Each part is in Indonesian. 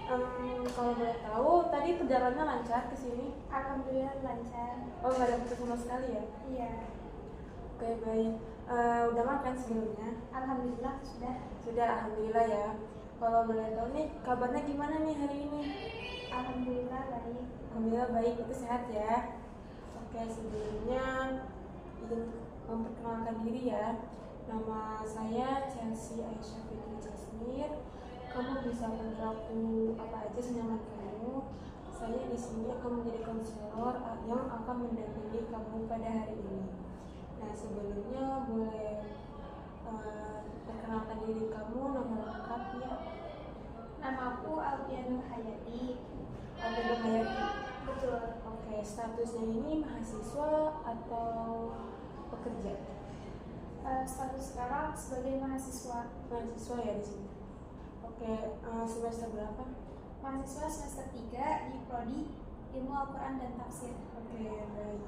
Kalau boleh tahu, tadi perjalanannya lancar ke sini? Alhamdulillah lancar. Oh, nggak ada putus sama sekali ya? Iya. Oke, baik. Udah makan sebelumnya? Alhamdulillah sudah. Sudah, alhamdulillah ya. Kalau boleh tahu nih, kabarnya gimana nih hari ini? Alhamdulillah baik. Alhamdulillah baik, itu sehat ya. Oke, sebelumnya izin memperkenalkan diri ya. Nama saya Chelsea Aisyah Fitri Jasmir. Kamu bisa panggil aku apa aja senyaman kamu. Saya di sini akan menjadi konselor yang akan mendampingi kamu pada hari ini. Nah, sebelumnya boleh perkenalkan diri kamu, nama lengkapnya. Namaku Alfian Nur Hayati. Alfian Hayati. Betul. Oke, statusnya ini mahasiswa atau pekerja? Status sekarang sebagai mahasiswa. Mahasiswa ya di sini. Oke, semester berapa? Mahasiswa semester 3 di Prodi Ilmu Al-Quran dan Tafsir. Oke, baik.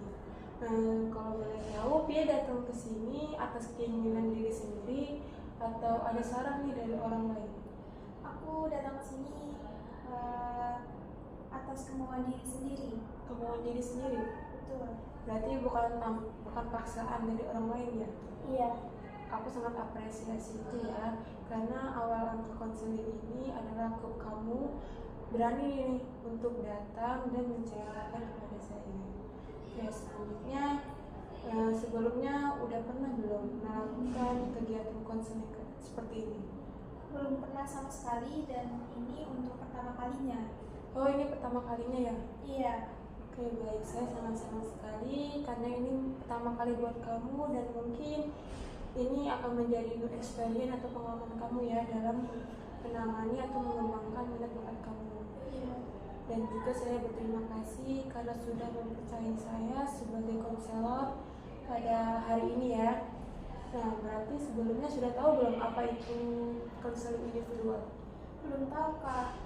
Kalau boleh tahu, Pia datang ke sini atas keinginan diri sendiri atau ada saran nih dari orang lain? Aku datang ke sini atas kemauan diri sendiri. Kemauan diri sendiri? Betul. Berarti bukan paksaan dari orang lain ya? Iya. Aku sangat apresiasi itu ya, karena awal angka konseling ini adalah kamu berani nih untuk datang dan menceritakan kepada saya. Oke, selanjutnya sebelumnya udah pernah belum melakukan kegiatan konseling seperti ini? Belum pernah sama sekali dan ini untuk pertama kalinya. Oh, ini pertama kalinya ya? Iya. Oke, baik, saya sangat senang sekali karena ini pertama kali buat kamu dan mungkin ini akan menjadi new experience atau pengalaman kamu ya dalam menangani atau mengembangkan minat bakat kamu. Iya. Dan juga saya berterima kasih karena sudah mempercayai saya sebagai konselor pada hari ini ya. Nah, berarti sebelumnya sudah tahu belum apa itu konseling individual? Belum tahu, Kak.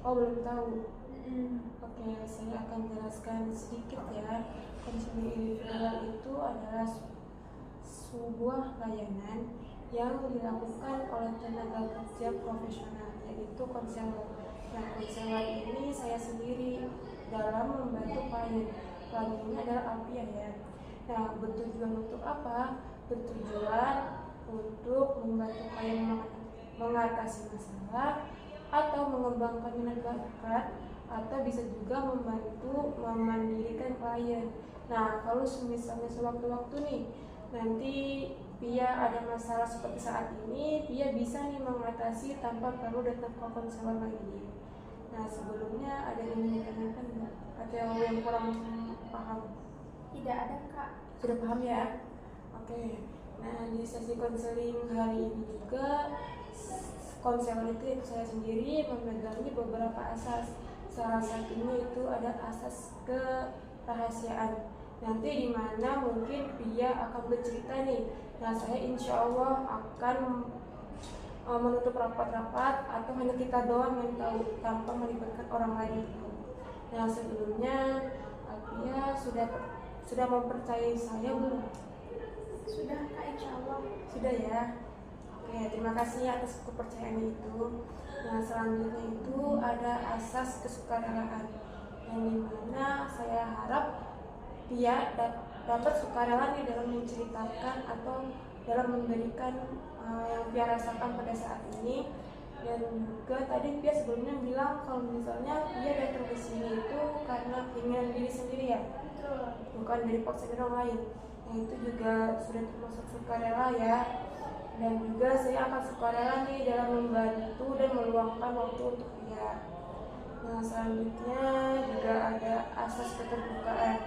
Oh, belum tahu. Mm-mm. Oke, saya akan jelaskan sedikit ya. Konseling individual itu adalah sebuah layanan yang dilakukan oleh tenaga kerja profesional, yaitu konselor. Nah, konselor ini saya sendiri dalam membantu klien. Klien ini adalah Alpia ya. Nah, bertujuan untuk apa? Bertujuan untuk membantu klien mengatasi masalah atau mengembangkan minat bakat, atau bisa juga membantu memandirikan klien. Nah, kalau misalnya sewaktu-waktu nih nanti Pia ada masalah seperti saat ini, Pia bisa nih mengatasi tanpa perlu datang ke konselor lagi. Nah, sebelumnya ada yang ingin ditanyakan nggak? Atau yang kurang paham? Tidak ada, Kak. Sudah paham ya? Oke. Nah, di sesi konseling hari ini juga konselor itu saya sendiri memegangi beberapa asas. Salah satunya itu ada asas kerahasiaan. Nanti di mana mungkin Pia akan bercerita nih. Nah, saya insya Allah akan menutup rapat-rapat atau hanya kita doang yang tahu tanpa melibatkan orang lain yang tahu. Nah, sebelumnya Pia sudah mempercayai saya belum? Sudah, Kak, insya Allah. Sudah ya. Oke, terima kasih atas kepercayaan itu. Nah, selanjutnya itu ada asas kesukarelaan, yang dimana saya harap Pia dapat sukarela nih dalam menceritakan atau dalam memberikan yang Pia rasakan pada saat ini. Dan juga tadi Pia sebelumnya bilang kalau misalnya Pia datang ke sini itu karena keinginan diri sendiri ya, Betul. bukan dari paksaan orang lain. Nah, itu juga sudah termasuk sukarela ya. Dan juga saya akan sukarela nih dalam membantu dan meluangkan waktu untuk Pia. Nah, selanjutnya juga ada asas keterbukaan.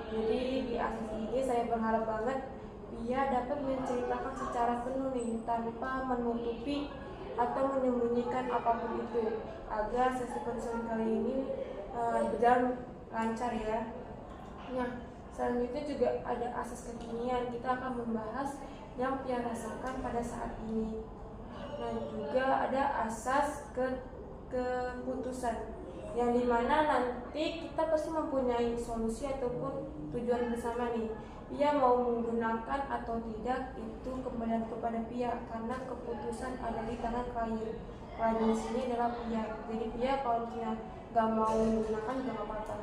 Jadi di asas ini saya berharap banget Pia dapat menceritakan secara penuh nih tanpa menutupi atau menyembunyikan apapun itu, agar sesi konseling kali ini berjalan lancar ya. Nah, selanjutnya juga ada asas kekinian. Kita akan membahas yang Pia rasakan pada saat ini. Nah, juga ada asas keputusan, yang dimana nanti kita pasti mempunyai solusi ataupun tujuan bersama nih. Pia mau menggunakan atau tidak itu kembali kepada Pia, karena keputusan ada di tangan klien. pelajaran di sini adalah pia. Jadi pia kalau misalnya nggak mau menggunakan juga nggak apa-apa.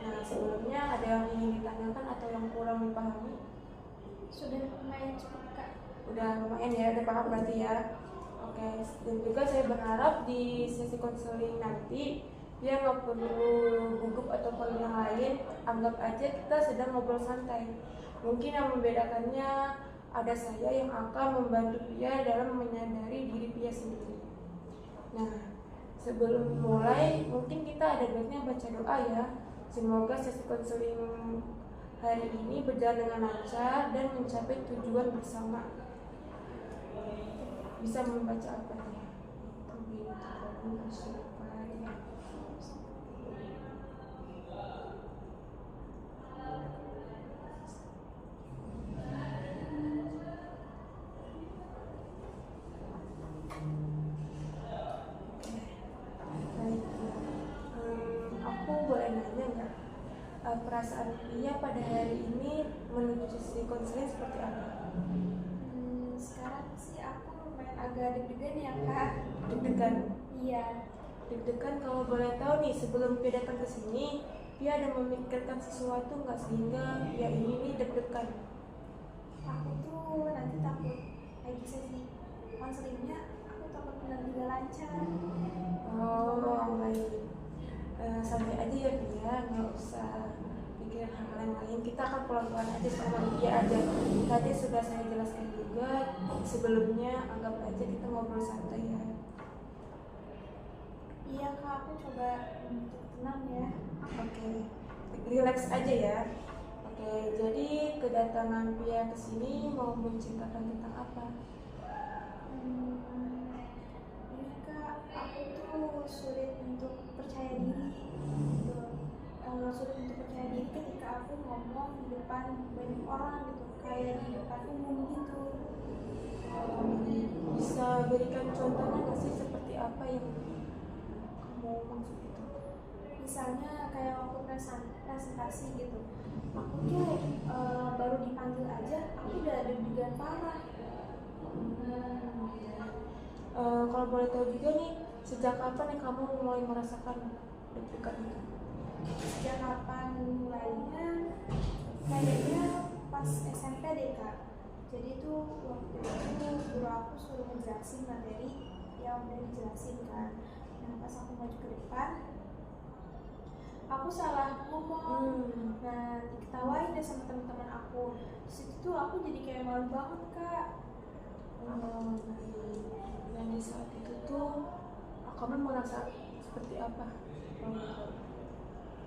Nah, sebelumnya ada yang ingin ditanyakan atau yang kurang dipahami? Sudah lumayan cukup kak. Udah lumayan ya, udah paham berarti ya. Oke, dan juga saya berharap di sesi konseling nanti dia nggak perlu gugup atau perlu yang lain, anggap aja kita sedang ngobrol santai. Mungkin yang membedakannya ada saya yang akan membantu Pia dalam menyadari diri Pia sendiri. Nah, sebelum mulai mungkin kita ada baiknya baca doa ya. Semoga sesi konseling hari ini berjalan dengan lancar dan mencapai tujuan bersama. Bisa membaca apa ya? Aku boleh nanya nggak? Perasaan Pia pada hari ini menuju sesi konseling seperti apa? Sekarang sih aku lumayan agak deg-degan ya kak. Deg-degan? Iya. Deg-degan. Kalau boleh tahu nih, sebelum Pia datang ke sini, Pia ada memikirkan sesuatu nggak sehingga Pia ini nih deg-degan? Aku tuh nanti takut lagi sesi konselingnya, aku takut benar tidak lancar. Oh, baik. Santai aja ya Pia, nggak usah pikirin hal-hal yang lain. Kita akan pelan-pelan aja sama Pia aja. Tadi sudah saya jelaskan juga sebelumnya, anggap aja kita ngobrol santai ya. Iya kak, aku coba untuk tenang ya. Oke, relax aja ya. Oke, jadi kedatangan Pia ke sini mau menceritakan tentang apa? Ini kak, aku tuh sulit untuk percaya diri gitu. Sulit untuk percaya diri ketika aku ngomong di depan banyak orang gitu, kayak di depan umum gitu. Bisa berikan contohnya nggak sih seperti apa yang kamu maksud itu? Misalnya kayak waktu presentasi gitu, aku tuh baru dipanggil aja, aku udah deg-degan parah. Kalau boleh tahu juga nih, sejak kapan kamu mulai merasakan deg-degan itu? Sejak kapan mulainya? Kayaknya pas SMP deh kak. Jadi tuh waktu itu guru aku suruh ngejelasin materi yang udah dijelasin kan. Nah pas aku maju ke depan, aku salah ngomong. Nah diketawain deh sama teman-teman aku. Di situ tuh aku jadi kayak malu banget kak. Dan di saat itu tuh kamu merasa seperti apa?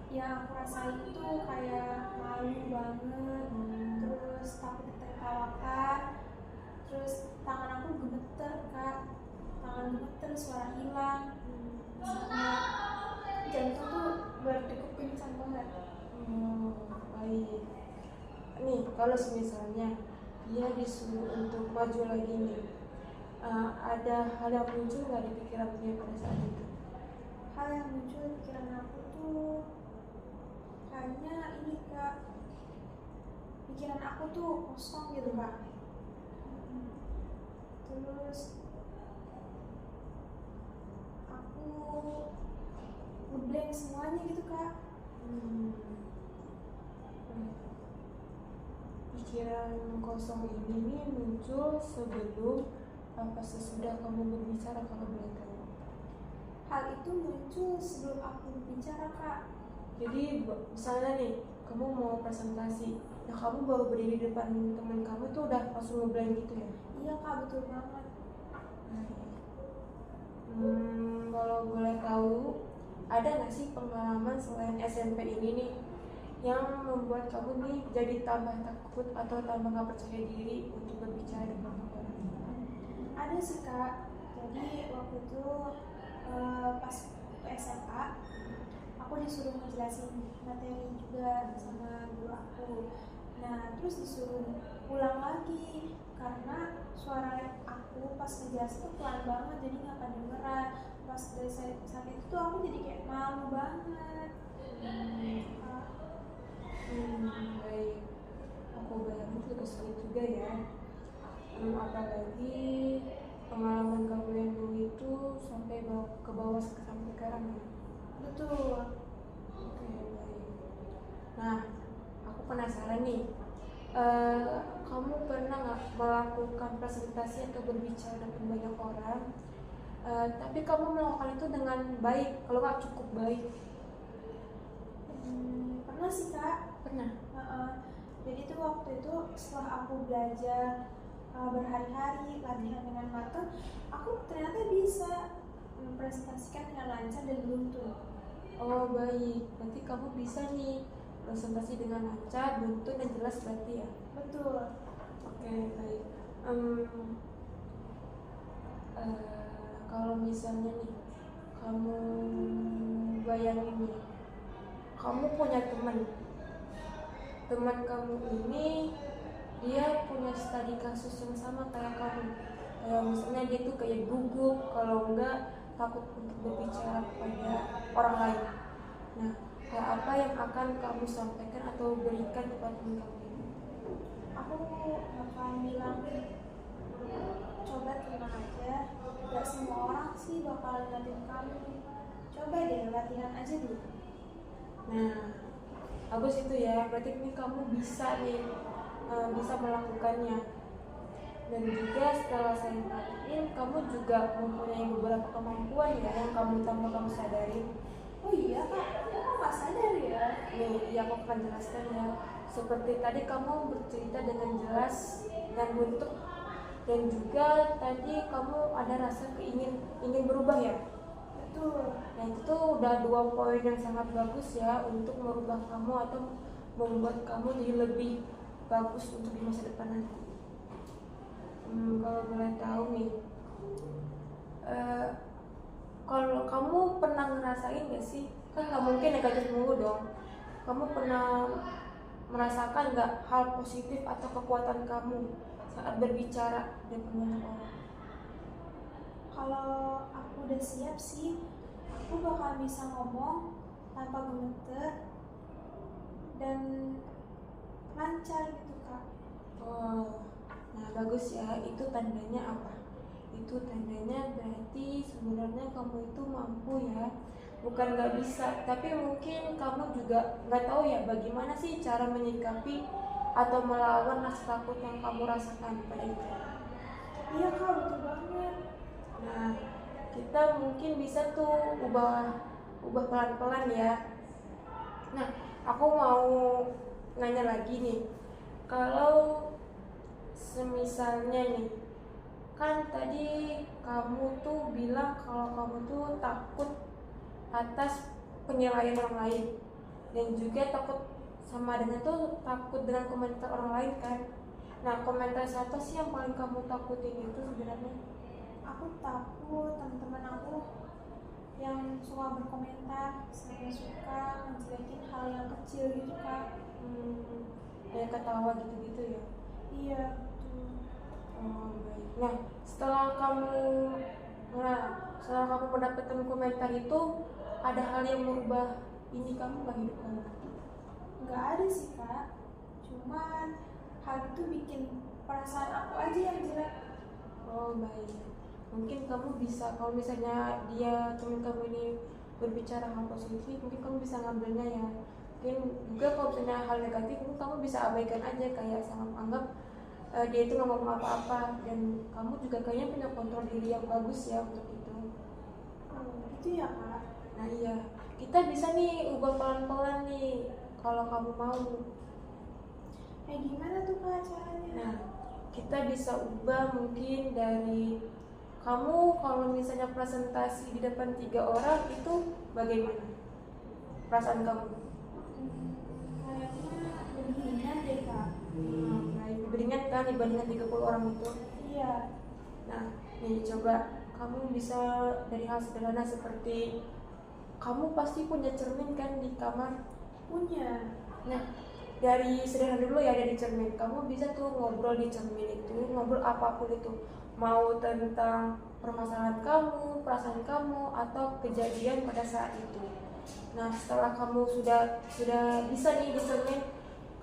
Yang aku rasain tuh kayak malu banget, terus takut ditertawakan, terus tangan aku gemeter kak, tangan gemeter, suara hilang, sama jantung tuh berdegup kencang banget. Baik. Nih, kalau misalnya dia disuruh untuk maju lagi nih, ada hal yang muncul nggak di pikiran dia pada saat itu? Hal yang muncul di pikiran aku tuh kayaknya ini kak, pikiran aku tuh kosong gitu kak. Terus aku ngeblank semuanya gitu kak. Pikiran kosong ini nih muncul sebelum apa sesudah kamu berbicara, kalau boleh tahu? Hal itu muncul sebelum aku berbicara kak. Jadi misalnya nih, kamu mau presentasi, nah kamu baru berdiri di depan teman kamu tuh udah langsung ngeblank gitu ya? Iya kak, betul banget. Kalau boleh tahu, ada nggak sih pengalaman selain SMP ini nih yang membuat kamu nih jadi tambah takut atau tambah nggak percaya diri untuk berbicara di depan orang? Ada sih kak. Jadi waktu itu pas SMA aku disuruh ngejelasin materi juga sama guru aku. Nah terus disuruh ulang lagi karena suara aku pas ngejelasin tuh pelan banget, jadi nggak kedengeran. Pas dari saat itu tuh aku jadi kayak malu banget. Baik, aku bayangin juga sulit juga ya. Apalagi pengalaman kamu yang dulu itu sampai ke bawah sampai sekarang ya? Betul. Oke, baik. Nah, aku penasaran nih, kamu pernah nggak melakukan presentasi atau berbicara depan banyak orang, tapi kamu melakukan itu dengan baik, kalau nggak cukup baik? Pernah sih kak. Pernah. Jadi tuh waktu itu setelah aku belajar berhari-hari latihan dengan matang, aku ternyata bisa mempresentasikan dengan lancar dan beruntun. Oh baik, berarti kamu bisa nih presentasi dengan lancar, beruntun dan jelas berarti ya? Betul. Oke, baik. Kalau misalnya nih, kamu bayangin nih, kamu punya teman kamu ini dia punya studi kasus yang sama kayak kamu, kayak misalnya dia tuh kayak gugup, kalau enggak takut untuk berbicara kepada orang lain. Nah, kayak apa yang akan kamu sampaikan atau berikan kepada teman kamu ini? Aku bakal bilang, coba tenang aja, gak semua orang sih bakal ngeliatin kamu, coba deh latihan aja dulu. Nah, bagus itu ya, berarti ini kamu bisa nih, bisa melakukannya. Dan juga setelah saya perhatiin, kamu juga mempunyai beberapa kemampuan ya yang tanpa kamu sadari. Oh iya kak, aku gak sadar ya. Nih, ya aku akan jelaskan ya. Seperti tadi kamu bercerita dengan jelas dan buntut, dan juga tadi kamu ada rasa ingin berubah ya. Betul. Nah itu tuh udah 2 poin yang sangat bagus ya untuk merubah kamu atau membuat kamu jadi lebih bagus untuk di masa depan nanti. Kalau boleh tahu nih, kalau kamu pernah ngerasain gak sih, kan gak mungkin negatif mulu dong, kamu pernah merasakan gak hal positif atau kekuatan kamu saat berbicara depan banyak orang? Kalau aku udah siap sih, aku bakal bisa ngomong tanpa gemeter dan lancar gitu kak. Oh, nah bagus ya, itu tandanya apa? Itu tandanya berarti sebenarnya kamu itu mampu ya, bukan nggak bisa, tapi mungkin kamu juga nggak tahu ya bagaimana sih cara menyikapi atau melawan rasa takut yang kamu rasakan pada itu. Iya kak, betul banget. Nah, kita mungkin bisa tuh ubah pelan-pelan ya. Nah, aku mau nanya lagi nih, kalau semisalnya nih, kan tadi kamu tuh bilang kalau kamu tuh takut atas penilaian orang lain, dan juga takut sama dengan tuh takut dengan komentar orang lain kan. Nah, komentar siapa sih yang paling kamu takutin itu sebenarnya? Aku takut teman-teman aku yang suka berkomentar, saya suka ngejelekin hal yang kecil gitu kak. Kayak ketawa gitu-gitu ya? Iya betul. Oh, baik. Nah, setelah kamu mendapatkan komentar itu, ada hal yang merubah ini kamu nggak, hidup kamu? Nggak ada sih kak, cuman hal itu bikin perasaan aku aja yang jelek. Oh baik, mungkin kamu bisa, kalau misalnya teman kamu ini berbicara hal positif, mungkin kamu bisa ngambilnya ya. Mungkin juga kalau misalnya hal negatif, mungkin kamu bisa abaikan aja, kayak sangat anggap dia itu nggak ngomong apa-apa, dan kamu juga kayaknya punya kontrol diri yang bagus ya untuk itu. Gitu ya kak. Nah iya, kita bisa nih ubah pelan-pelan nih kalau kamu mau. Kayak gimana tuh kak caranya? Nah, kita bisa ubah mungkin dari kamu kalau misalnya presentasi di depan 3 orang itu bagaimana perasaan kamu? Kayaknya lebih ringan deh kak. Baik, lebih ringan kan dibandingkan 30 orang itu? Iya. Nah, nih coba kamu bisa dari hal sederhana seperti kamu pasti punya cermin kan di kamar? Punya. Nah, dari sederhana dulu ya, dari cermin kamu bisa tuh ngobrol di cermin itu, ngobrol apapun itu, mau tentang permasalahan kamu, perasaan kamu, atau kejadian pada saat itu. Nah, setelah kamu sudah bisa nih di cermin,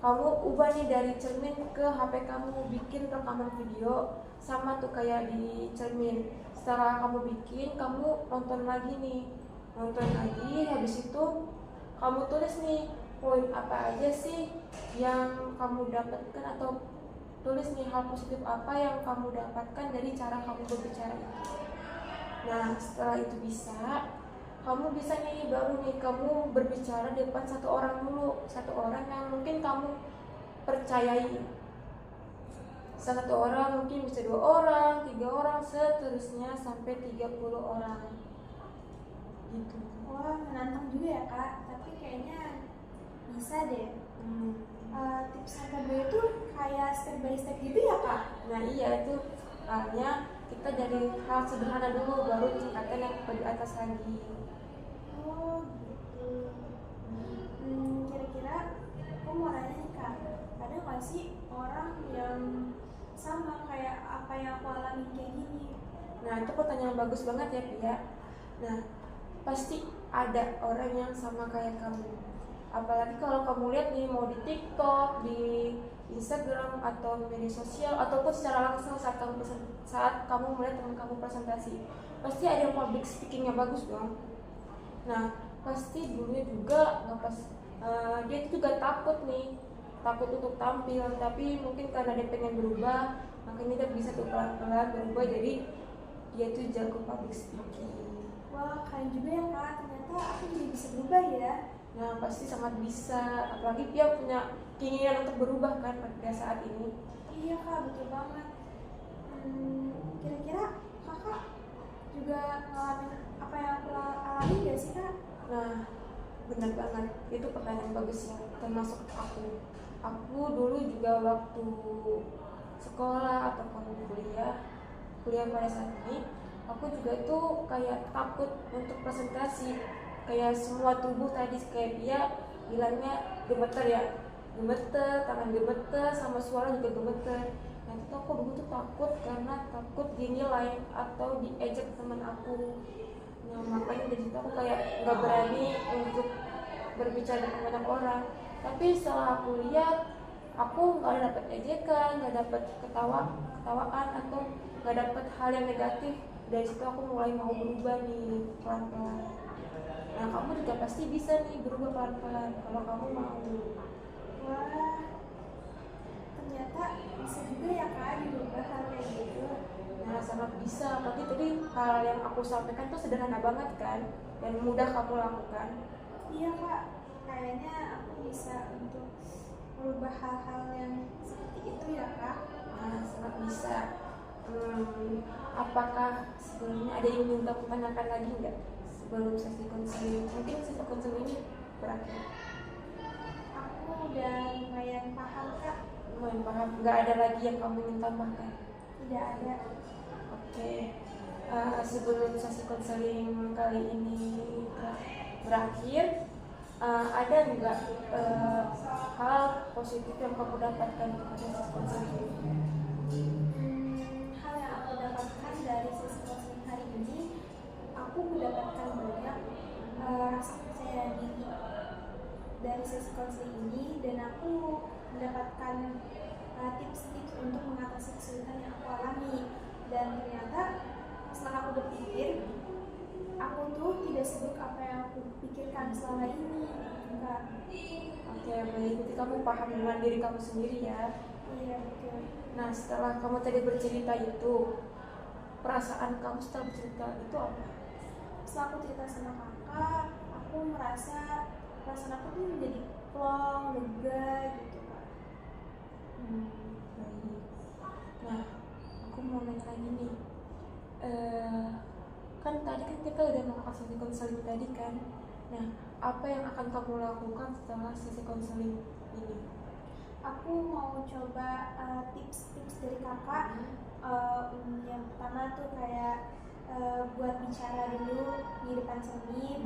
kamu ubah nih dari cermin ke HP kamu, bikin rekaman video sama tuh kayak di cermin. Setelah kamu bikin, kamu nonton lagi nih, nonton lagi. Habis itu kamu tulis nih poin apa aja sih yang kamu dapatkan, atau tulis nih hal positif apa yang kamu dapatkan dari cara kamu berbicara itu. Nah setelah itu bisa, kamu bisa nih baru nih kamu berbicara di depan satu orang dulu, satu orang yang mungkin kamu percayai. Satu orang mungkin bisa 2 orang, 3 orang, seterusnya sampai 30 orang gitu. Wah, menantang juga ya kak, tapi kayaknya bisa deh. Tips yang kedua itu kayak step by step gitu ya kak? Nah iya, itu soalnya kita dari hal sederhana dulu, baru tingkatan yang lebih atas lagi. Oh gitu. Kira-kira aku mau nanya nih kak, ada nggak sih orang yang sama kayak apa yang aku alami kayak gini? Nah itu pertanyaan bagus banget ya Pia. Nah pasti ada orang yang sama kayak kamu. Apalagi kalau kamu lihat nih, mau di TikTok, di Instagram atau media sosial, ataupun secara langsung saat kamu melihat teman kamu presentasi, pasti ada yang public speakingnya bagus dong. Nah pasti dulunya juga nggak pas, dia itu juga takut untuk tampil, tapi mungkin karena dia pengen berubah, makanya dia bisa tuh pelan-pelan berubah jadi dia tuh jago public speaking. Wah keren juga ya kak, ternyata aku juga bisa berubah ya. Nah pasti sangat bisa, apalagi dia punya keinginan untuk berubah kan pada saat ini. Iya kak, betul banget. Kira-kira kakak juga ngalamin apa yang aku alami gak sih kak? Nah benar banget, itu pertanyaan bagus ya, termasuk aku. Aku dulu juga waktu sekolah ataupun kuliah pada saat ini, aku juga tuh kayak takut untuk presentasi. Kayak semua tubuh tadi, kayak dia bilangnya gemeter ya, gemeter, tangan gemeter, sama suara juga gemeter. Nah itu aku dulu tuh takut, karena takut dinilai atau diejek teman aku. Nah makanya dari situ aku kayak nggak berani untuk berbicara dengan banyak orang. Tapi setelah aku lihat, aku nggak dapat ejekan, nggak dapat ketawaan, atau nggak dapat hal yang negatif. Dari situ aku mulai mau berubah nih pelan-pelan. Nah kamu juga pasti bisa nih berubah pelan-pelan kalau kamu mau. Wah, ternyata bisa juga ya kak diubah hal kayak gitu. Nah sangat bisa, apalagi tadi hal yang aku sampaikan tuh sederhana banget kan, dan mudah kamu lakukan. Iya kak, kayaknya aku bisa untuk merubah hal-hal yang seperti itu ya kak. Nah sangat bisa. Apakah sebelumnya ada yang ingin kamu tanyakan lagi nggak sebelum sesi konseling? Mungkin sesi konseling ini berakhir. Aku udah lumayan paham kak. Lumayan paham, nggak ada lagi yang kamu ingin tambahkan? Tidak ada. Oke. Sebelum sesi konseling kali ini berakhir, ada nggak hal positif yang kamu dapatkan dari sesi konseling ini? Hal yang aku dapatkan dari sesi konseling hari ini, aku mendapatkan banyak rasa percaya diri dari sesi konseling ini, dan aku mendapatkan tips-tips untuk mengatasi kesulitan yang aku alami. Dan ternyata setelah aku berpikir, aku tuh tidak seburuk apa yang aku pikirkan selama ini, Kak. Oke, baik. Berarti kamu paham dengan diri kamu sendiri ya. Iya betul. Nah, setelah kamu tadi bercerita itu, perasaan kamu setelah bercerita itu apa? Setelah aku cerita sama kakak, aku merasa perasaan aku tuh menjadi plong, lega gitu, Kak. Baik. Nah, aku mau nanya lagi nih. Kan tadi kan kita udah melakukan sesi konseling tadi kan. Nah, apa yang akan kamu lakukan setelah sesi konseling ini? Aku mau coba tips-tips dari kakak. Yang pertama tuh kayak buat bicara dulu di depan cermin.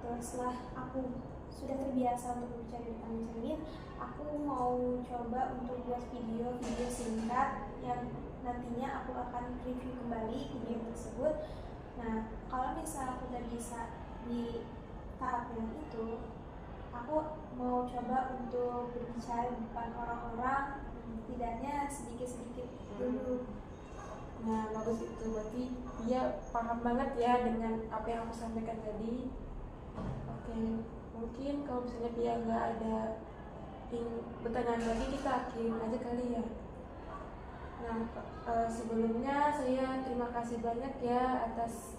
Terus setelah aku sudah terbiasa untuk berbicara di depan cermin, aku mau coba untuk buat video singkat yang nantinya aku akan review kembali video tersebut. Nah, kalau misalnya aku udah bisa di tahap yang itu, aku mau coba untuk berbicara di depan orang-orang, tidaknya sedikit-sedikit dulu. Nah, bagus itu. Berarti dia paham banget ya dengan apa yang aku sampaikan tadi. Oke, mungkin kalau misalnya dia nggak ada pertanyaan lagi, kita akhirin aja kali ya. Nah, sebelumnya saya terima kasih banyak ya atas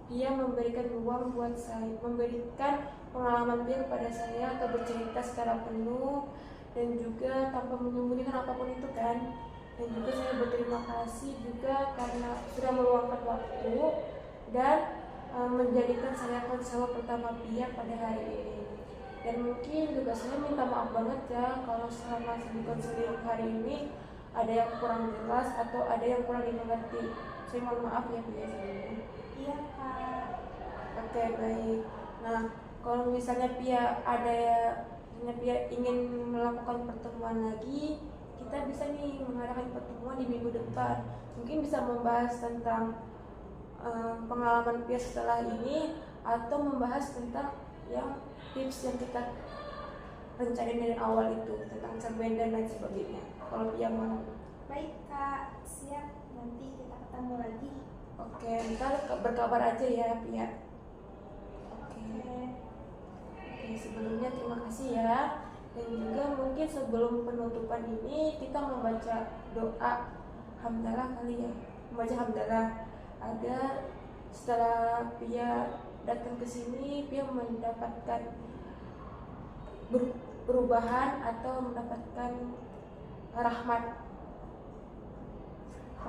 dia memberikan ruang buat saya, memberikan pengalaman dia kepada saya atau bercerita secara penuh dan juga tanpa menyembunyikan apapun itu kan. Dan juga saya berterima kasih juga karena sudah meluangkan waktu dan menjadikan saya konselor pertama Pia pada hari ini. Dan mungkin juga saya minta maaf banget ya kalau selama di konseling hari ini ada yang kurang jelas atau ada yang kurang dimengerti. Saya mohon maaf ya Pia sebelumnya. Iya Kak. Oke, baik. Nah, kalau misalnya Pia ingin melakukan pertemuan lagi, kita bisa nih mengadakan pertemuan di minggu depan. Mungkin bisa membahas tentang pengalaman Pia setelah ini atau membahas tentang yang tips yang kita rencanain dari awal itu tentang cermin dan lain sebagainya. Kalau Pia mau. Baik Kak, siap. Nanti kita ketemu lagi. Oke, ntar berkabar aja ya Pia. Oke, sebelumnya terima kasih ya. Dan juga mungkin sebelum penutupan ini kita membaca doa hamdalah kali ya. Membaca hamdalah agar setelah Pia datang ke sini Pia mendapatkan perubahan atau mendapatkan rahmat.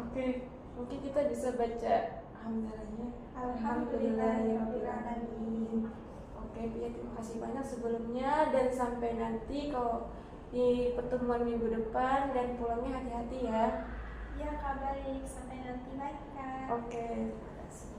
Oke, mungkin kita bisa baca hamdalahnya. Alhamdulillahirabbil alamin. Oke, Pia terima kasih banyak sebelumnya dan sampai nanti kalau di pertemuan minggu depan dan pulangnya hati-hati ya. Ya Kak, baik. Sampai nanti lagi Kak. Oke, terima kasih.